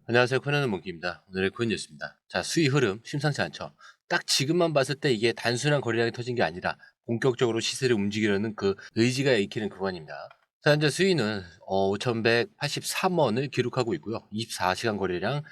안녕하세요. 코난의 몽키입니다. 오늘의 코인 뉴스입니다. 자, 수위 흐름 심상치 않죠. 딱 지금만 봤을 때 이게 단순한 거래량이 터진 게 아니라 본격적으로 시세를 움직이려는 그 의지가 읽히는 구간입니다. 자, 현재 수위는 5,183원을 기록하고 있고요. 24시간 거래량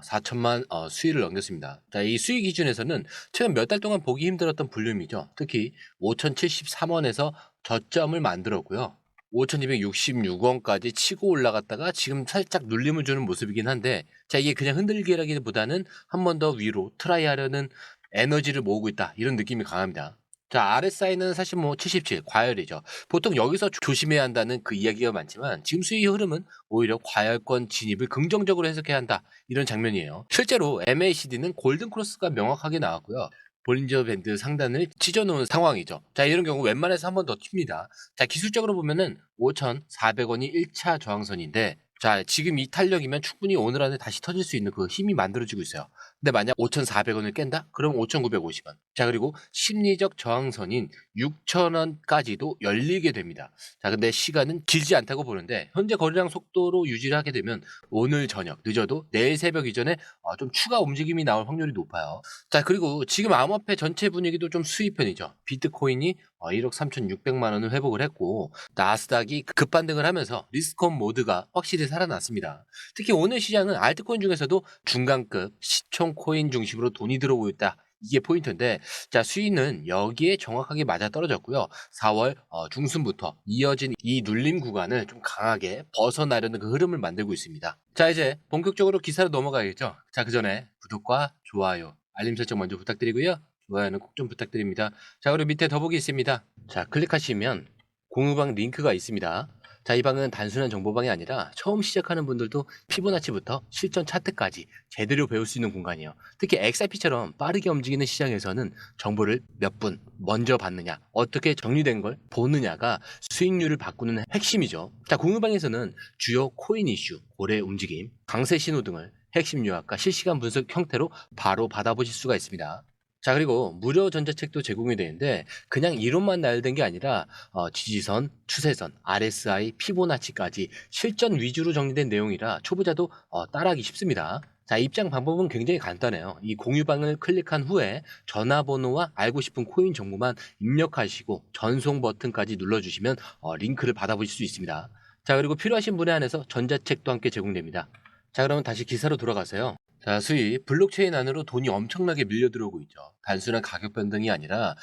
4천만 수위를 넘겼습니다. 자, 이 수위 기준에서는 최근 몇 달 동안 보기 힘들었던 볼륨이죠. 특히 5,073원에서 저점을 만들었고요. 5,266원까지 치고 올라갔다가 지금 살짝 눌림을 주는 모습이긴 한데, 자, 이게 그냥 흔들기라기보다는 한 번 더 위로 트라이 하려는 에너지를 모으고 있다, 이런 느낌이 강합니다. 자, RSI는 사실 뭐 77 과열이죠. 보통 여기서 조심해야 한다는 그 이야기가 많지만 지금 수익 흐름은 오히려 과열권 진입을 긍정적으로 해석해야 한다, 이런 장면이에요. 실제로 MACD는 골든 크로스가 명확하게 나왔고요. 볼린저 밴드 상단을 찢어놓은 상황이죠. 자, 이런 경우 웬만해서 한 번 더 튑니다. 자, 기술적으로 보면은 5,400원이 1차 저항선인데, 자, 지금 이 탄력이면 충분히 오늘 안에 다시 터질 수 있는 그 힘이 만들어지고 있어요. 근데 만약 5,400원을 깬다? 그럼 5,950원. 자, 그리고 심리적 저항선인 6,000원까지도 열리게 됩니다. 자, 근데 시간은 길지 않다고 보는데, 현재 거래량 속도로 유지를 하게 되면 오늘 저녁, 늦어도 내일 새벽 이전에 좀 추가 움직임이 나올 확률이 높아요. 자, 그리고 지금 암호화폐 전체 분위기도 좀 수익 편이죠. 비트코인이 1억 3,600만 원을 회복을 했고, 나스닥이 급반등을 하면서 리스크온 모드가 확실히 살아났습니다. 특히 오늘 시장은 알트코인 중에서도 중간급 시총 코인 중심으로 돈이 들어오고 있다, 이게 포인트인데, 자, 수위는 여기에 정확하게 맞아 떨어졌고요. 4월 중순부터 이어진 이 눌림 구간을 좀 강하게 벗어나려는 그 흐름을 만들고 있습니다. 자, 이제 본격적으로 기사로 넘어가야겠죠. 자, 그 전에 구독과 좋아요, 알림 설정 먼저 부탁드리고요. 좋아요는 꼭 좀 부탁드립니다. 자, 그리고 밑에 더보기 있습니다. 자, 클릭하시면 공유방 링크가 있습니다. 자, 이 방은 단순한 정보방이 아니라 처음 시작하는 분들도 피보나치부터 실전 차트까지 제대로 배울 수 있는 공간이에요. 특히 XRP처럼 빠르게 움직이는 시장에서는 정보를 몇 분 먼저 받느냐, 어떻게 정리된 걸 보느냐가 수익률을 바꾸는 핵심이죠. 자, 공유방에서는 주요 코인 이슈, 고래 움직임, 강세 신호 등을 핵심 요약과 실시간 분석 형태로 바로 받아보실 수가 있습니다. 자, 그리고 무료 전자책도 제공이 되는데, 그냥 이론만 나열된 게 아니라 지지선, 추세선, RSI, 피보나치까지 실전 위주로 정리된 내용이라 초보자도 따라하기 쉽습니다. 자, 입장 방법은 굉장히 간단해요. 이 공유방을 클릭한 후에 전화번호와 알고 싶은 코인 정보만 입력하시고 전송 버튼까지 눌러주시면 링크를 받아보실 수 있습니다. 자, 그리고 필요하신 분에 한해서 전자책도 함께 제공됩니다. 자, 그러면 다시 기사로 돌아가세요. 자, 수익 블록체인 안으로 돈이 엄청나게 밀려 들어오고 있죠. 단순한 가격 변동이 아니라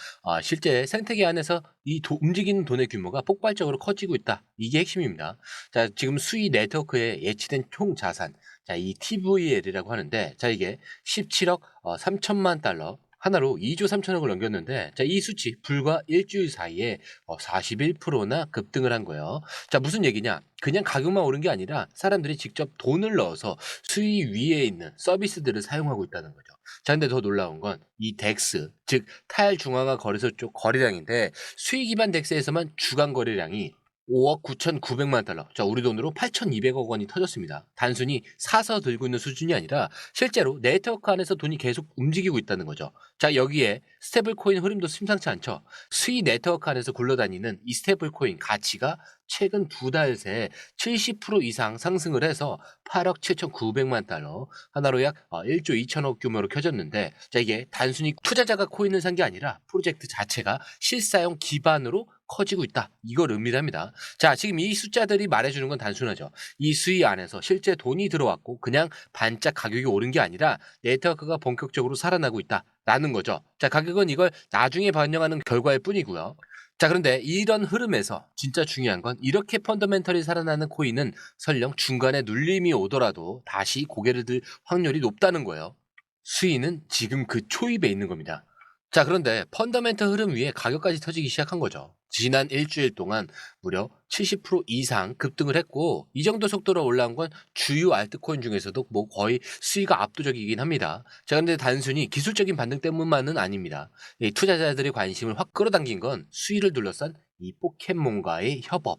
실제 생태계 안에서 이 움직이는 돈의 규모가 폭발적으로 커지고 있다, 이게 핵심입니다. 자, 지금 수익 네트워크에 예치된 총 자산, 자, 이 TVL이라고 하는데, 자, 이게 17억 3천만 달러, 하나로 2조 3천억을 넘겼는데, 자, 이 수치 불과 일주일 사이에 41%나 급등을 한 거예요. 자, 무슨 얘기냐? 그냥 가격만 오른 게 아니라 사람들이 직접 돈을 넣어서 수위 위에 있는 서비스들을 사용하고 있다는 거죠. 자, 근데 더 놀라운 건 이 덱스, 즉 탈중앙화 거래소 쪽 거래량인데, 수익 기반 덱스에서만 주간 거래량이 5억 9,900만 달러. 자, 우리 돈으로 8,200억 원이 터졌습니다. 단순히 사서 들고 있는 수준이 아니라 실제로 네트워크 안에서 돈이 계속 움직이고 있다는 거죠. 자, 여기에 스테이블 코인 흐름도 심상치 않죠. 수익 네트워크 안에서 굴러다니는 이 스테이블 코인 가치가 최근 두 달 새 70% 이상 상승을 해서 8억 7,900만 달러, 하나로 약 1조 2천억 규모로 켜졌는데, 자, 이게 단순히 투자자가 코인을 산 게 아니라 프로젝트 자체가 실사용 기반으로 커지고 있다, 이걸 의미합니다. 자, 지금 이 숫자들이 말해주는 건 단순하죠. 이 수위 안에서 실제 돈이 들어왔고 그냥 반짝 가격이 오른 게 아니라 네트워크가 본격적으로 살아나고 있다라는 거죠. 자, 가격은 이걸 나중에 반영하는 결과일 뿐이고요. 자, 그런데 이런 흐름에서 진짜 중요한 건, 이렇게 펀더멘털이 살아나는 코인은 설령 중간에 눌림이 오더라도 다시 고개를 들 확률이 높다는 거예요. 수위는 지금 그 초입에 있는 겁니다. 자, 그런데 펀더멘털 흐름 위에 가격까지 터지기 시작한 거죠. 지난 일주일 동안 무려 70% 이상 급등을 했고, 이 정도 속도로 올라온 건 주요 알트코인 중에서도 뭐 거의 수위가 압도적이긴 합니다. 자, 그런데 단순히 기술적인 반등 때문만은 아닙니다. 이 투자자들의 관심을 확 끌어당긴 건 수위를 둘러싼 이 포켓몬과의 협업.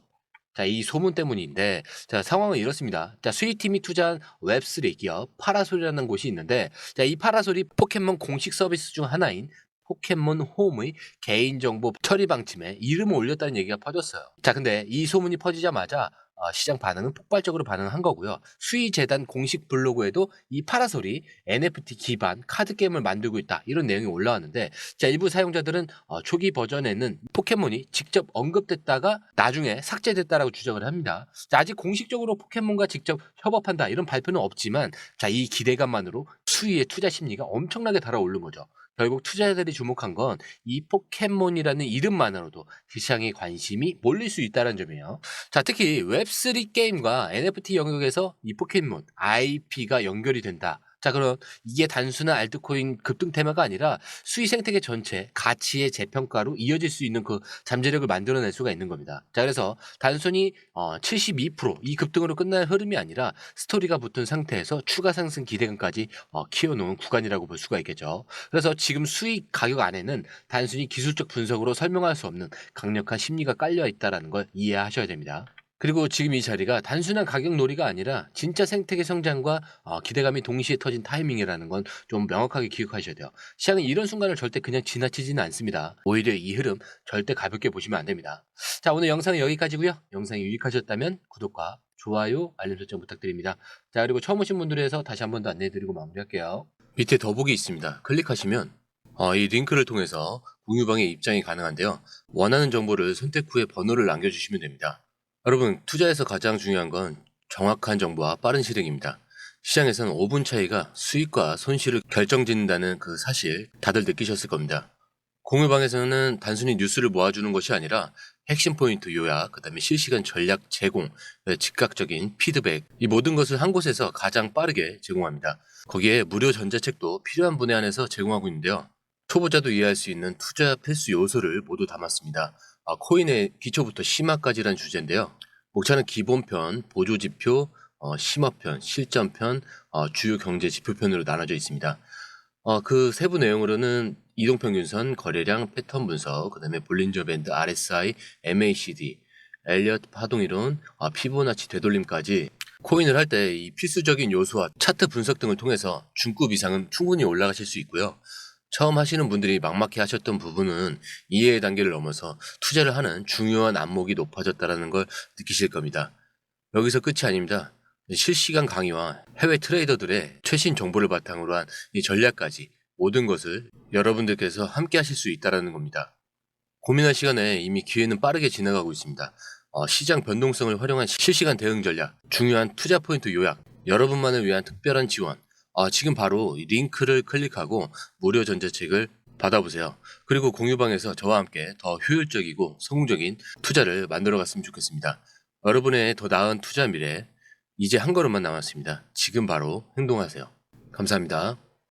자, 이 소문 때문인데, 자, 상황은 이렇습니다. 자, 수익팀이 투자한 웹3 기업 파라솔이라는 곳이 있는데, 자, 이 파라솔이 포켓몬 공식 서비스 중 하나인 포켓몬 홈의 개인정보 처리 방침에 이름을 올렸다는 얘기가 퍼졌어요. 자, 근데 이 소문이 퍼지자마자 시장 반응은 폭발적으로 반응한 거고요. 수의재단 공식 블로그에도 이 파라솔이 NFT 기반 카드 게임을 만들고 있다, 이런 내용이 올라왔는데, 자, 일부 사용자들은 초기 버전에는 포켓몬이 직접 언급됐다가 나중에 삭제됐다라고 주장을 합니다. 자, 아직 공식적으로 포켓몬과 직접 협업한다 이런 발표는 없지만, 자, 이 기대감만으로 수의의 투자 심리가 엄청나게 달아오른 거죠. 결국 투자자들이 주목한 건 이 포켓몬이라는 이름만으로도 시장의 관심이 몰릴 수 있다는 점이에요. 자, 특히 웹3 게임과 NFT 영역에서 이 포켓몬 IP가 연결이 된다. 자, 그럼 이게 단순한 알트코인 급등 테마가 아니라 수익 생태계 전체 가치의 재평가로 이어질 수 있는 그 잠재력을 만들어낼 수가 있는 겁니다. 자, 그래서 단순히 72%이 급등으로 끝날 흐름이 아니라 스토리가 붙은 상태에서 추가 상승 기대감까지 키워놓은 구간이라고 볼 수가 있겠죠. 그래서 지금 수익 가격 안에는 단순히 기술적 분석으로 설명할 수 없는 강력한 심리가 깔려 있다는 걸 이해하셔야 됩니다. 그리고 지금 이 자리가 단순한 가격 놀이가 아니라 진짜 생태계 성장과 기대감이 동시에 터진 타이밍이라는 건 좀 명확하게 기억하셔야 돼요. 시장은 이런 순간을 절대 그냥 지나치지는 않습니다. 오히려 이 흐름 절대 가볍게 보시면 안 됩니다. 자, 오늘 영상은 여기까지고요. 영상이 유익하셨다면 구독과 좋아요, 알림 설정 부탁드립니다. 자, 그리고 처음 오신 분들에 서 다시 한 번 더 안내해드리고 마무리할게요. 밑에 더보기 있습니다. 클릭하시면 이 링크를 통해서 공유방에 입장이 가능한데요. 원하는 정보를 선택 후에 번호를 남겨주시면 됩니다. 여러분, 투자에서 가장 중요한 건 정확한 정보와 빠른 실행입니다. 시장에서는 5분 차이가 수익과 손실을 결정짓는다는 그 사실 다들 느끼셨을 겁니다. 공유방에서는 단순히 뉴스를 모아주는 것이 아니라 핵심 포인트 요약, 그 다음에 실시간 전략 제공, 즉각적인 피드백, 이 모든 것을 한 곳에서 가장 빠르게 제공합니다. 거기에 무료 전자책도 필요한 분에 한해서 제공하고 있는데요. 초보자도 이해할 수 있는 투자 필수 요소를 모두 담았습니다. 코인의 기초부터 심화까지란 주제인데요. 목차는 기본편, 보조지표, 심화편, 실전편, 주요 경제 지표편으로 나눠져 있습니다. 그 세부 내용으로는 이동평균선, 거래량, 패턴 분석, 그 다음에 볼린저 밴드, RSI, MACD, 엘리엇 파동이론, 피보나치 되돌림까지 코인을 할 때 이 필수적인 요소와 차트 분석 등을 통해서 중급 이상은 충분히 올라가실 수 있고요. 처음 하시는 분들이 막막해 하셨던 부분은 이해의 단계를 넘어서 투자를 하는 중요한 안목이 높아졌다는 걸 느끼실 겁니다. 여기서 끝이 아닙니다. 실시간 강의와 해외 트레이더들의 최신 정보를 바탕으로 한 이 전략까지 모든 것을 여러분들께서 함께 하실 수 있다는 겁니다. 고민할 시간에 이미 기회는 빠르게 지나가고 있습니다. 시장 변동성을 활용한 실시간 대응 전략, 중요한 투자 포인트 요약, 여러분만을 위한 특별한 지원, 지금 바로 이 링크를 클릭하고 무료 전자책을 받아보세요. 그리고 공유방에서 저와 함께 더 효율적이고 성공적인 투자를 만들어 갔으면 좋겠습니다. 여러분의 더 나은 투자 미래, 이제 한 걸음만 남았습니다. 지금 바로 행동하세요. 감사합니다.